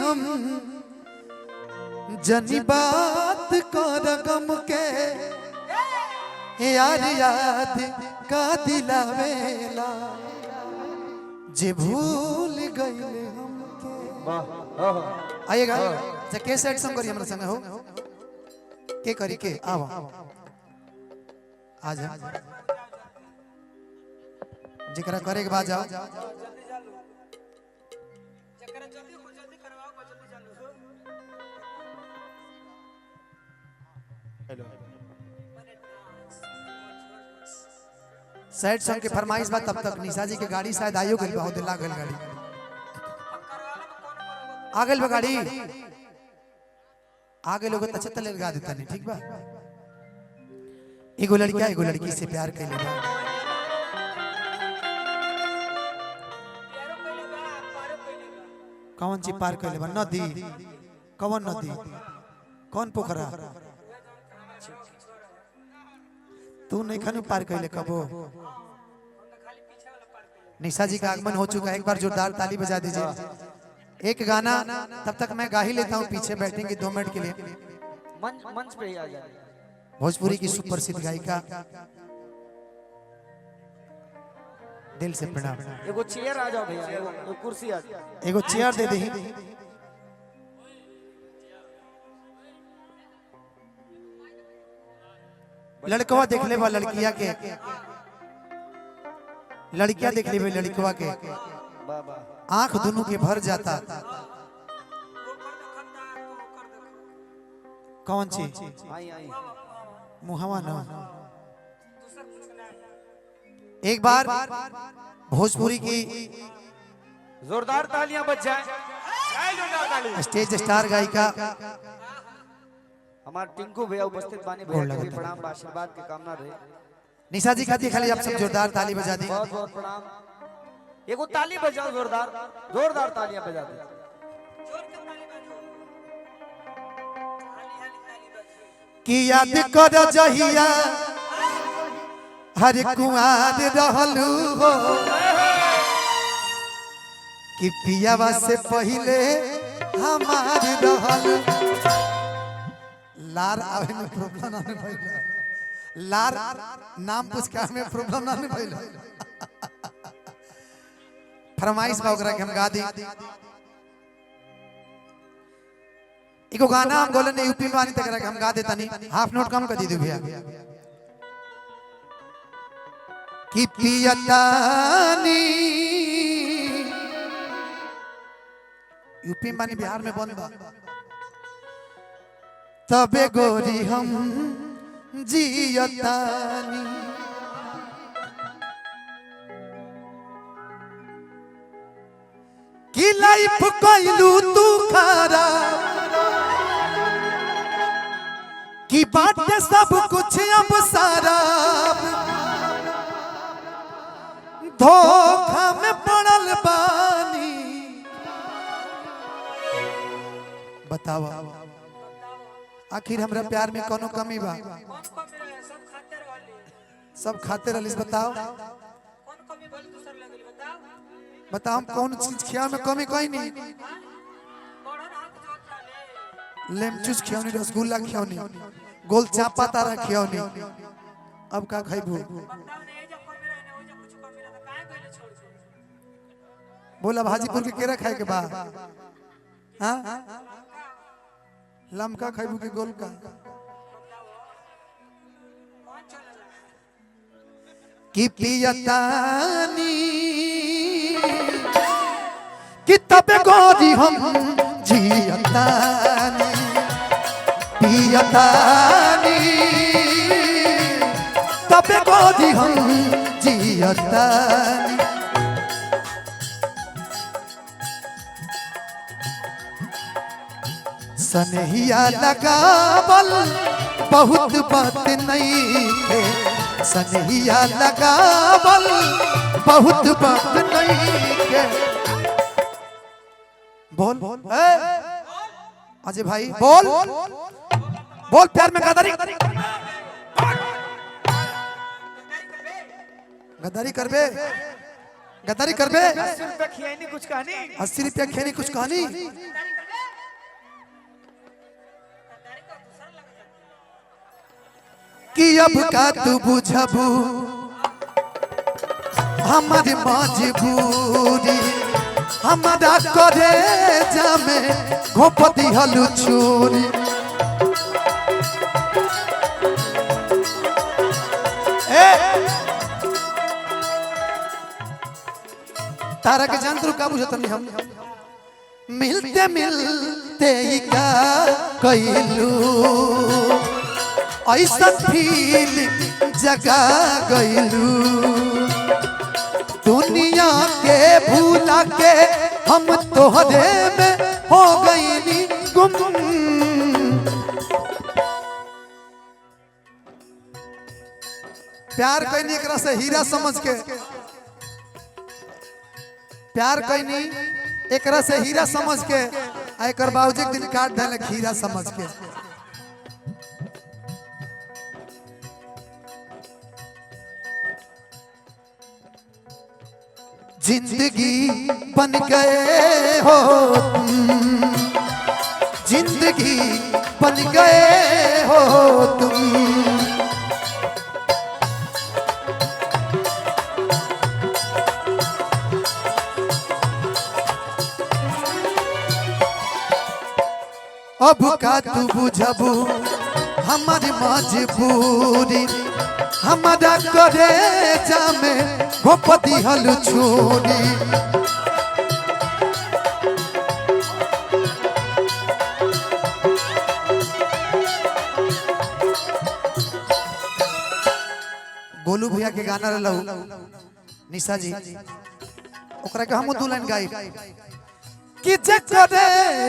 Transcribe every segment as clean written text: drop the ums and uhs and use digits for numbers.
हम जनी बात कर गम के यार याद का दिलावेला जे भूल गईले हमके। आइएगा के सेट संग करी हमरा संग हो के करी के आवा आजा जिकरा करे के बाद जाओ सेट सॉन्ग के फरमाइश बा। तब तक निशा जी के गाड़ी शायद आयो गई बहुत लागल गाड़ी आ गइल बा गाड़ी आगे लोग अच्छा तले लगा देता नहीं ठीक बा। एगो लड़की से प्यार कैले बा कौन ची पार कैले बा नदी कौन नदी कौन पोखरा तू नहीं खनु पार कैले कबो। निशा जी का आगमन हो चुका है एक बार जोरदार ताली बजा दीजिए। एक गाना तब तक मैं गा ही लेता हूँ पीछे बैठेंगे 2 मिनट के लिए। मंच पे ही आ जाए। भोजपुरी की सुप्रसिद्ध गायिका दिल से प्रणाम। एगो चेयर आ जाओ भैया एगो कुर्सी आ जाओ एगो चेयर दे दे। लड़कवा देख ले बा लड़किया के लड़किया देख ले लड़कवा के आंख दोनों के भर जाता। कौन सी मुहावा ना एक बार भोजपुरी की जोरदार तालियां बज जाए। स्टेज स्टार गायिका हमारे टिंकू भैया उपस्थित बानी भैया के प्रणाम आशीर्वाद के कामना रहे। निशा जी खाती खाली आप सब जोरदार ताली बजा दी। बहुत बहुत प्रणाम। एगो ताली बजाओ जोरदार जोरदार तालियां बजा दे। कि याद कर जहिया हर कुआर रहलू हो कि पियावा से पहले हमार रहल। लार आवे में प्रॉब्लम ना भइल लार नाम पूछ के हमें प्रॉब्लम ना भइल। फरमाइश बा ओकरा के हम गा दी। एगो गाना हम गोलन यूपी में आनी तक हम गा देता नहीं हाफ नोट कम कर दी दे भैया। कि पियतानी यूपी में बिहार में बंद बा तबे गोरी हम जियतानी। कि लाइफ कइलू तू खारा कि बाटे सब कुछ अब सारा धोखा में पड़ल बानी। बताओ आखिर हमरा प्यार में कोनो कमी बा सब खाते रहलिस। बताओ बताओ हम कौन चीज खिया में कमी कोई नहीं। लेमचूस खियौनी रसगुल्ला खियौनी गोल चापा तारा खियौनी अब का खाइबू बोला भाजीपुर के केरा खाए के बा हां लमका खाइबू के गोल का। कि पियतानी कि तबे गोरी हम जियतानी पियतानी तबे गोरी हम जियतानी। सनहिया लगावल बहुत बात नहीं है सनहिया लगावल बहुत बात नहीं है। बोल अजय भाई बोल बोल प्यार में गद्दारी गद्दारी करबे 80 रुपया खियानी कुछ कहानी 80 रुपया खियानी कुछ कहानी अब का तू बुझबू हमारी मजबूरी हमारा करे जामे घोपती हलू चोरी तारा के जान का बुझत नहीं हम मिलते मिलते ही का कइलू ऐसा फीलिंग जगा गइलू दुनिया के भूला के हम तोहरे में हो गईनी गुम प्यार कईनी एकरा से हीरा समझ के प्यार कईनी एकरा से हीरा समझ के एकर बाबूजी एक दिन काट देले खीरा समझ के जिंदगी बन गए हो तुम जिंदगी बन गए हो तुम अब का तू बुझबू हमारी मजबूरी हमारा करे जामे घोपती हल छोरी गोलू भैया के गाना रहलू निशा जी ओकरा के हम दू लाइन गाई कि जे करे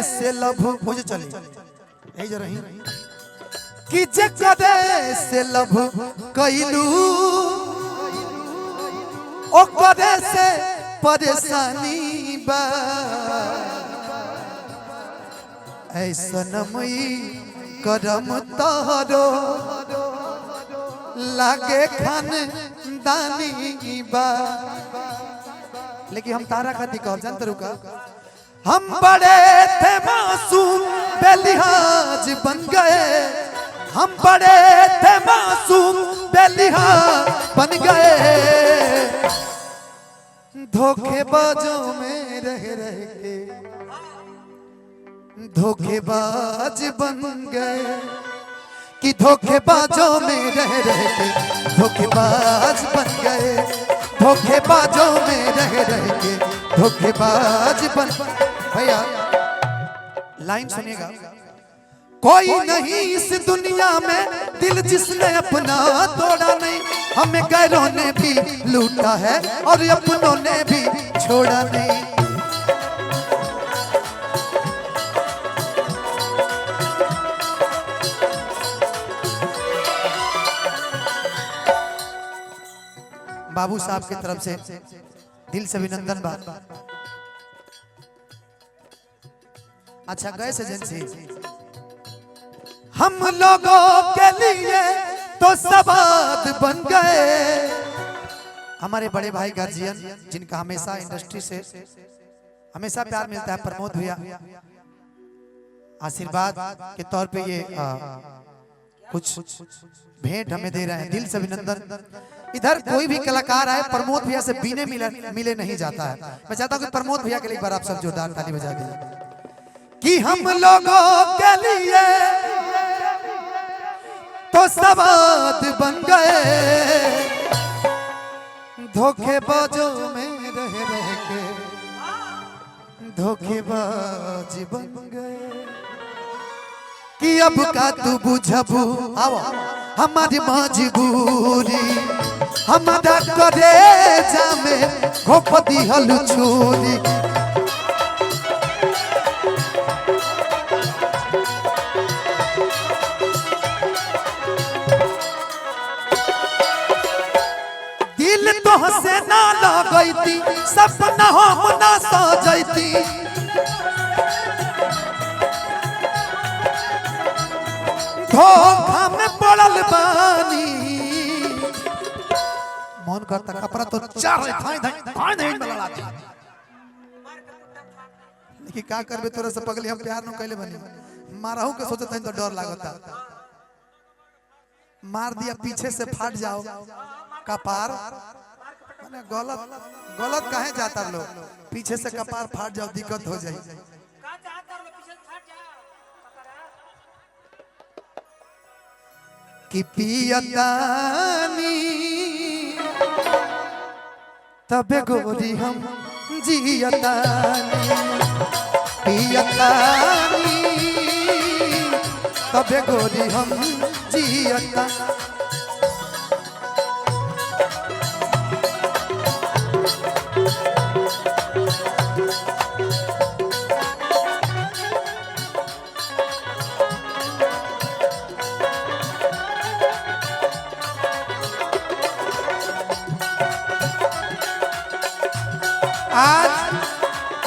से लभ मुझे चली यही जो रही कि जे करे से लभ कइलू ओ करे से परेशानी बा ऐसा नमई करम तहरो लागे खानदानी बा लेकिन हम तारा खाती कह जानते रुका हम बड़े थे मासूम बेलिहाज बन गए हम बड़े थे मासूम बेलिहाज बन गए धोखेबाजों में रह रह के धोखेबाज बन गए कि धोखेबाजों में रह रह के धोखेबाज बन गए धोखेबाजों में रह रह के धोखेबाज बन भैया लाइन सुनिएगा कोई नहीं इस दुनिया में दिल जिसने अपना तोड़ा नहीं हमें गैरों ने भी लूटा है और अपनों ने भी छोड़ा नहीं बाबू साहब की तरफ से दिल से अभिनंदन बा अच्छा गैस एजेंसी हम लोगों के लिए तो सवाद बन गए हमारे बड़े भाई गार्जियन जिनका हमेशा इंडस्ट्री से हमेशा प्यार मिलता है प्रमोद भैया आशीर्वाद के तौर पे ये कुछ भेंट हमें दे रहे हैं दिल से अभिनंदन इधर कोई भी कलाकार आए प्रमोद भैया से बिने मिले नहीं जाता है मैं चाहता हूँ कि प्रमोद भैया के लिए एक बार आप सब जोरदार ताली बजा दीजिए कि हम लोगों के लिए तो सवाद बन गए धोखेबाजों में रह रह के धोखेबाज बन गए कि अब का तू बुझबू आओ हमारी मजबूरी हमारा करे जामे घोपती हल छोरी दिल तो से ना लगैती सपना हम ना सजैती धोखा में पड़ल बानी मन करता कपड़ा तो चार लेकिन का करबे तोरा से पगली हम प्यार न कैले बनी मारहू के सोचत हन तो डर लागता मार दिया पीछे से फाट जाओ कपार माने गलत गलत कहे जाता लोग पीछे से कपार फाट जाओ दिक्कत हो जाए कि पियतानी तबे गोरी हम जियतानी पियतानी तबे गोरी हम जियता आज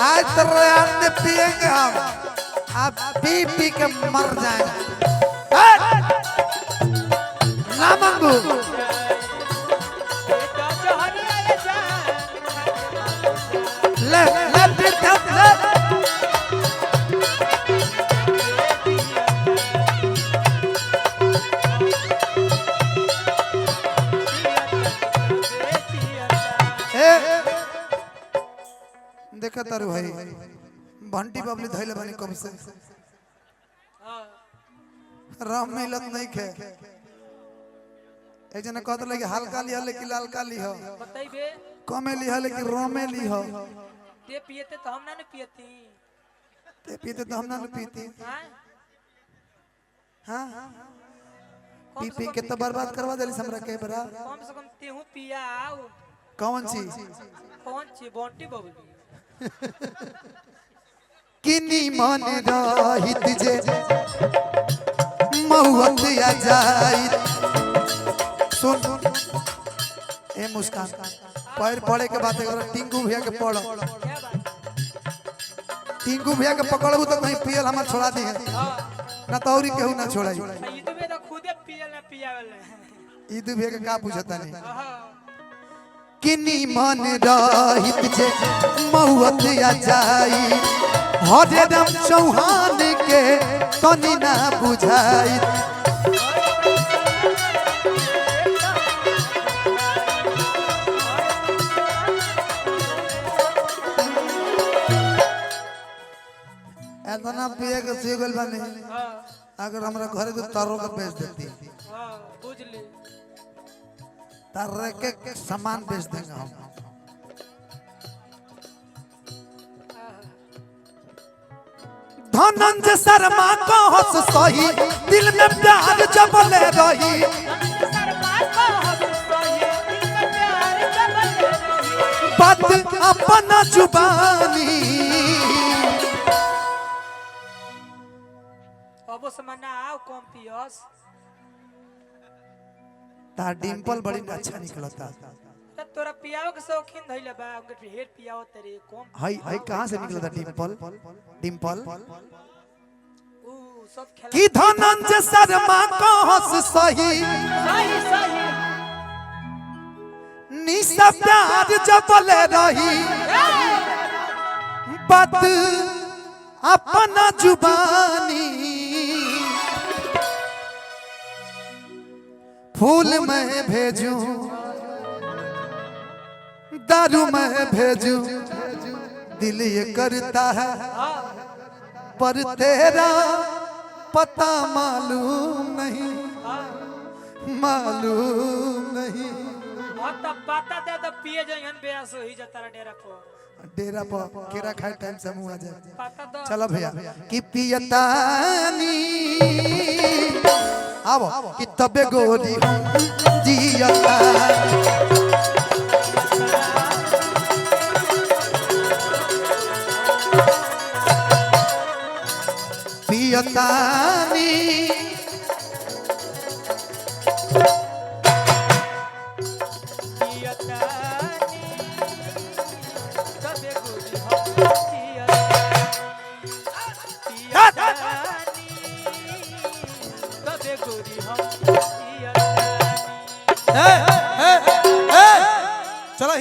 आज तो रात में पिएंगे हम आप पी पी के मर जाएंगे ना मंगू ले ले पीट ले देखा तारू भाई भंटी बबली धैले बनी कब से राम मिलत नहीं खे एक जना कहत लगे हल्का लिया लेकिन लालका लिह बताइबे कमे लिह लेकिन रोमे लिह ते पियते तो हम ना ने पियती ते पीते तो हम ना पीती हां हां पी पी के तो बर्बाद करवा देली हमरा के बरा कम से कम तेहू पियाओ कौन सी बंटी बबली किनी मन रहित जे महुअत आ जाई सुन ए मुस्कान पैर पड़े के बात करो टिंकू भैया के पड़ो टिंकू भैया के पकड़बू तो नहीं पियल हमर छोड़ा दी है ना तौरी केहू ना छोड़ाई ई तो में तो खुदे पियल ना पियावेले ई दू भैया के का पूछता नहीं किनी मन रहित जे महुअत आ जाई हरे राम चौहान के तनी ना बुझाई एतना पिए के सीगल बने अगर हमरा घरे तो तारो के बेच देती हां बुझली तारे के सामान बेच देंगे हम धनंजय शर्मा को हंस सही दिल में प्यार जब ले रही बात अपना जुबानी अब समना आओ कम पियस तार डिंपल बड़ी अच्छा निकलता त तोरा पियाओ के शौकीन धइले बा उनके ढेर पियाओ तेरे कम हाय हाय कहां से निकलता डिंपल डिंपल ऊ सब खेला कि धनंजय शर्मा को हंस सही सही सही निशा प्यार जब ले रही बात अपना जुबानी फूल मैं भेजूं दारू मैं भेजूं दिल ये करता है पर तेरा पता मालूम नहीं मालूम नहीं अब त पता दे तो पिए जइहन बेस होई जता डेरा पर केरा खाए टाइम से मुंह आ जाए पता दो चलो भैया कि पियतानी आवो कि तबे गोरी जियता पियतानी चलो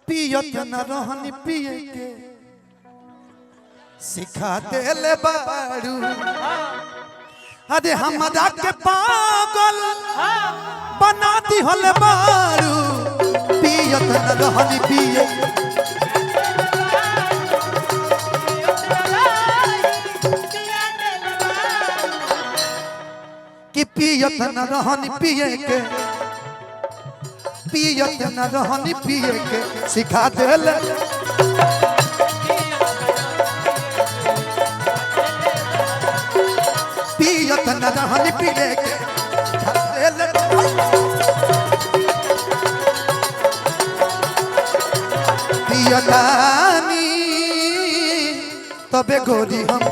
पियत न रहनी पिए के सिखा देले बारू अरे हमरा के पागल बना दी हल बारू पियत न रहनी पिए कि पियत न रहनी पिए के पियत न रहनी पिए के सिखा देल पियत न रहनी पिए के सिखा देल पियतानी तबे गोरी हम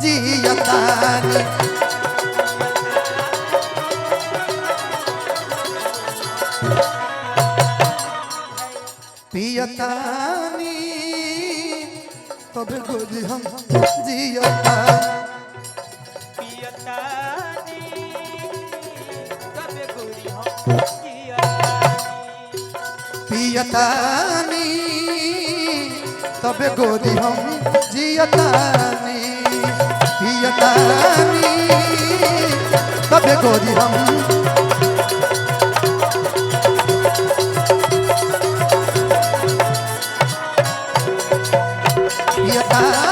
जियतानी पियतानी तबे गोरी हम जियतानी पियतानी तबे गोरी हम जियतानी पियतानी तबे गोरी हम पियतानी